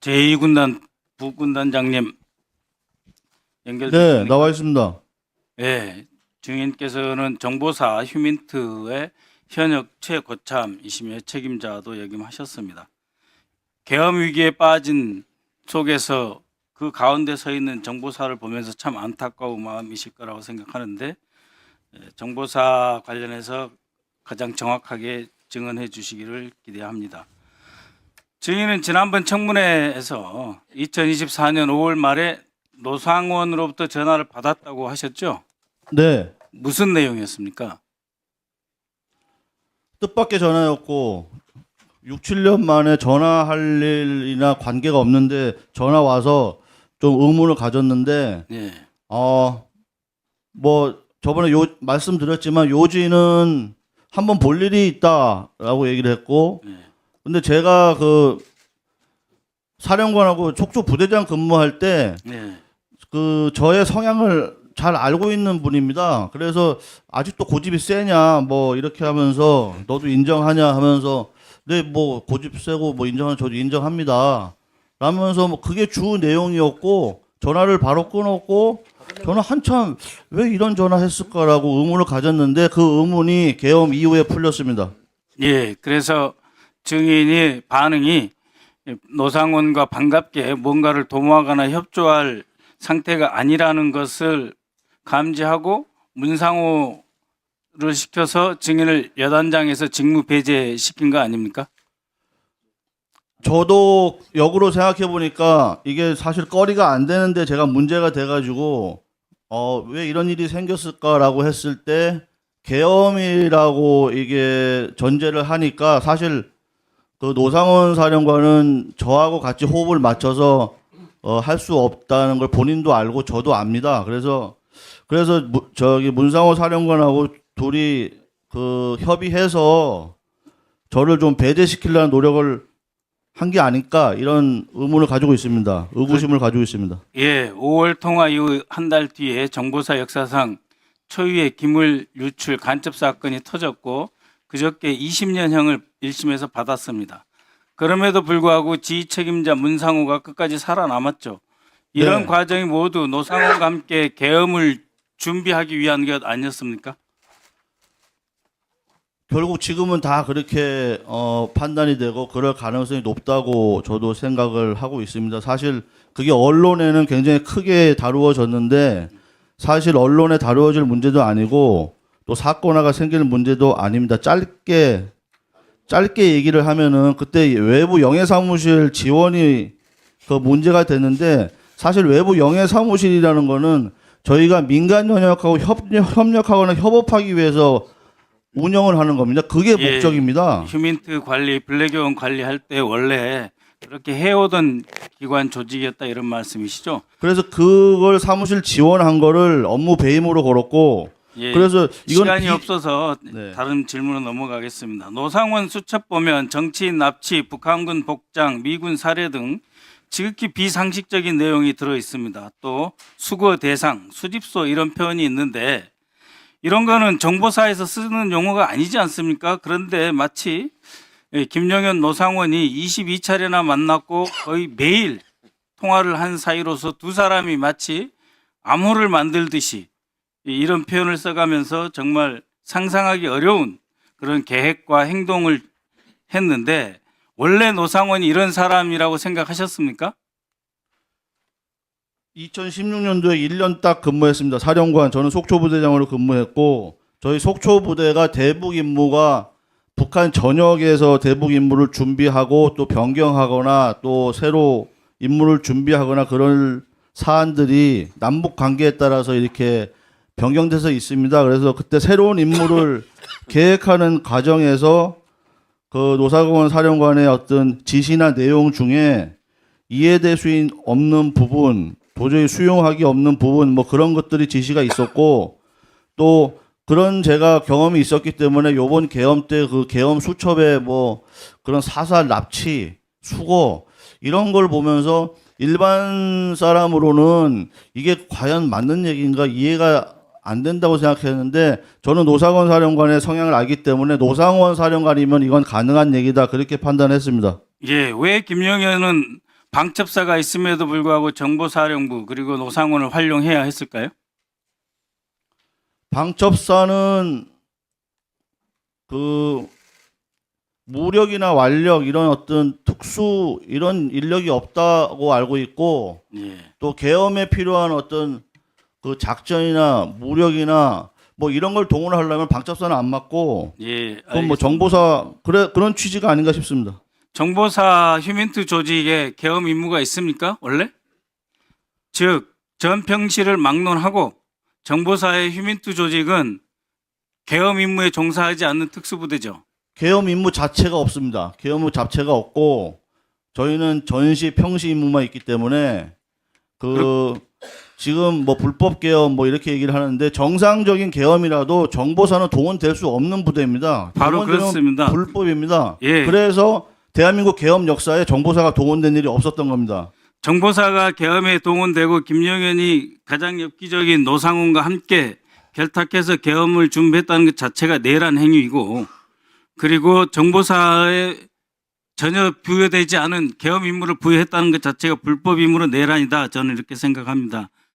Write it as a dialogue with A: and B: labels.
A: 제2군단 부군단장님
B: 네,
A: 연결됐습니까?
B: 나와 있습니다.
A: 네, 증인께서는 정보사 휴민트의 현역 최고참이시며 책임자도 역임하셨습니다. 계엄 위기에 빠진 속에서 그 가운데 서 있는 정보사를 보면서 참 안타까운 마음이실 거라고 생각하는데 정보사 관련해서 가장 정확하게 증언해 주시기를 기대합니다. 증인은 지난번 청문회에서 2024년 5월 말에 노상원으로부터 전화를 받았다고 하셨죠?
B: 네,
A: 무슨 내용이었습니까?
B: 뜻밖의 전화였고 6, 7년 만에 전화할 일이나 관계가 없는데 전화 와서 좀 의문을 가졌는데
A: 네.
B: 뭐 저번에 말씀드렸지만 요지는 한번 볼 일이 있다라고 얘기를 했고
A: 네.
B: 근데 제가 그 사령관하고 촉조 부대장 근무할 때
A: 네.
B: 그 저의 성향을 잘 알고 있는 분입니다. 그래서 아직도 고집이 세냐 뭐 이렇게 하면서 너도 인정하냐 하면서 네 뭐 고집 세고 뭐 인정하는 저도 인정합니다. 라면서 뭐 그게 주 내용이었고 전화를 바로 끊었고 저는 한참 왜 이런 전화 했을까라고 의문을 가졌는데 그 의문이 계엄 이후에 풀렸습니다.
A: 예, 그래서 증인이 반응이 노상원과 반갑게 뭔가를 도모하거나 협조할 상태가 아니라는 것을 감지하고 문상호를 시켜서 증인을 여단장에서 직무 배제시킨 거 아닙니까?
B: 저도 역으로 생각해 보니까 이게 사실 거리가 안 되는데 제가 문제가 돼가지고 왜 이런 일이 생겼을까라고 했을 때 계엄이라고 이게 전제를 하니까 사실 그 노상원 사령관은 저하고 같이 호흡을 맞춰서 할 수 없다는 걸 본인도 알고 저도 압니다. 그래서 저기 문상호 사령관하고 둘이 그 협의해서 저를 좀 배제시키려는 노력을 한 게 아닐까 이런 의문을 가지고 있습니다. 의구심을 가지고 있습니다.
A: 예, 5월 통화 이후 한 달 뒤에 정보사 역사상 초유의 기물 유출 간첩 사건이 터졌고 그저께 20년형을 1심에서 받았습니다. 그럼에도 불구하고 지휘 책임자 문상호가 끝까지 살아남았죠. 이런
B: 네.
A: 과정이 모두 노상호와 함께 계엄을 준비하기 위한 것 아니었습니까?
B: 결국 지금은 다 그렇게 판단이 되고 그럴 가능성이 높다고 저도 생각을 하고 있습니다. 사실 그게 언론에는 굉장히 크게 다루어졌는데 사실 언론에 다루어질 문제도 아니고 또 사건화가 생길 문제도 아닙니다. 짧게 얘기를 하면은 그때 외부 영해사무실 지원이 그 문제가 됐는데 사실 외부 영해사무실이라는 거는 저희가 민간 영역하고 협력하거나 협업하기 위해서 운영을 하는 겁니다. 그게
A: 예,
B: 목적입니다.
A: 휴민트 관리, 블랙여원 관리할 때 원래 그렇게 해오던 기관 조직이었다 이런 말씀이시죠?
B: 그래서 그걸 사무실 지원한 거를 업무 배임으로 걸었고
A: 예,
B: 그래서 이건
A: 시간이 없어서
B: 네.
A: 다른 질문으로 넘어가겠습니다. 노상원 수첩 보면 정치인 납치, 북한군 복장, 미군 살해 등 지극히 비상식적인 내용이 들어 있습니다. 또 수거 대상, 수집소 이런 표현이 있는데 이런 거는 정보사에서 쓰는 용어가 아니지 않습니까? 그런데 마치 김영현 노상원이 22차례나 만났고 거의 매일 통화를 한 사이로서 두 사람이 마치 암호를 만들듯이 이런 표현을 써가면서 정말 상상하기 어려운 그런 계획과 행동을 했는데 원래 노상원이 이런 사람이라고 생각하셨습니까?
B: 2016년도에 1년 딱 근무했습니다. 사령관 저는 속초부대장으로 근무했고 저희 속초부대가 대북 임무가 북한 전역에서 대북 임무를 준비하고 또 변경하거나 또 새로 임무를 준비하거나 그런 사안들이 남북 관계에 따라서 이렇게 변경돼서 있습니다. 그래서 그때 새로운 임무를 계획하는 과정에서 그 노상원 사령관의 어떤 지시나 내용 중에 이해될 수 없는 부분, 도저히 수용하기 없는 부분, 뭐 그런 것들이 지시가 있었고 또 그런 제가 경험이 있었기 때문에 요번 계엄 때 그 계엄 수첩에 뭐 그런 사살 납치, 수거 이런 걸 보면서 일반 사람으로는 이게 과연 맞는 얘기인가 이해가 안 된다고 생각했는데 저는 노상원 사령관의 성향을 알기 때문에 노상원 사령관이면 이건 가능한 얘기다 그렇게 판단했습니다.
A: 예, 왜 김영현은 방첩사가 있음에도 불구하고 정보사령부 그리고 노상원을 활용해야 했을까요?
B: 방첩사는 그 무력이나 완력 이런 어떤 특수 이런 인력이 없다고 알고 있고
A: 예.
B: 또 계엄에 필요한 어떤 그 작전이나 무력이나 뭐 이런 걸 동원하려면 방첩사는 안 맞고
A: 예.
B: 그건 뭐
A: 알겠습니다.
B: 정보사 그런 취지가 아닌가 싶습니다.
A: 정보사 휴민트 조직에 계엄 임무가 있습니까? 원래? 즉 전평시를 막론하고 정보사의 휴민트 조직은 계엄 임무에 종사하지 않는 특수부대죠.
B: 계엄 임무 자체가 없습니다. 계엄 임무 자체가 없고 저희는 전시 평시 임무만 있기 때문에 지금 뭐 불법 계엄 뭐 이렇게 얘기를 하는데 정상적인 계엄이라도 정보사는 동원될 수 없는 부대입니다.
A: 바로
B: 동원되면
A: 그렇습니다.
B: 불법입니다.
A: 예.
B: 그래서 대한민국 계엄 역사에 정보사가 동원된 일이 없었던 겁니다.
A: 정보사가 계엄에 동원되고 김영현이 가장 엽기적인 노상훈과 함께 결탁해서 계엄을 준비했다는 것 자체가 내란 행위이고, 그리고 정보사에 전혀 부여되지 않은 계엄 임무를 부여했다는 것 자체가 불법 임무로 내란이다. 저는 이렇게 생각합니다.